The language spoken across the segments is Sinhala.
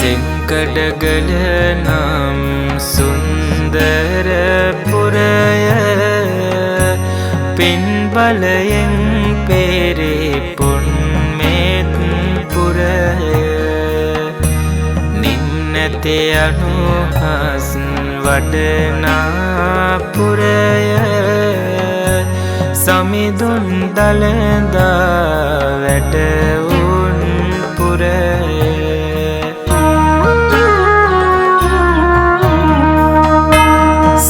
සිංකඩගල නම් සුන්දර පුරය පින් බලයෙන් පෙරේ පුන්මෙත් පුරය නිම්නැති අනුහස් වඩනා පුරය සමිඳුන් දළදා වැඩවුන් පුරය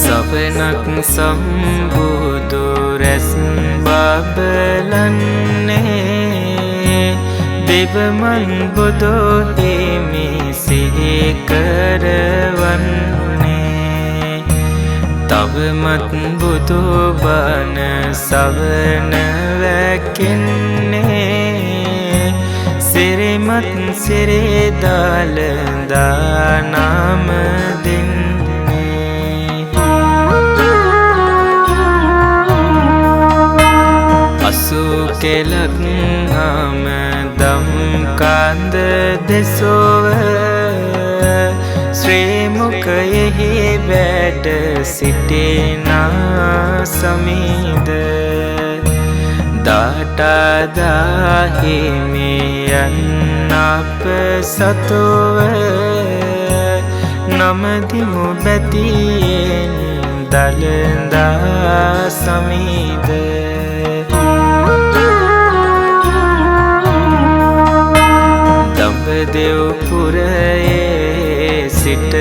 සවනක් සම්බුදු රැස් බබලන්නේ දෙවමන් බුදු හිමි සිහි කරවන්නේ තවමත් බුදු බණ සවන වැකෙන්නේ සිරිමත් සිරි දළදා නාම දෙන්නේ අසු කෙලක් ආම දම් කාන්ද දෙසොව ශ්‍රී මුඛයෙහි වැඩ සිටිනා සමීද දාටදාහිමියන් අප සතුව නමදිමු බැතියෙන් දළදා සමීද දඹදෙව් පුරයේ සිට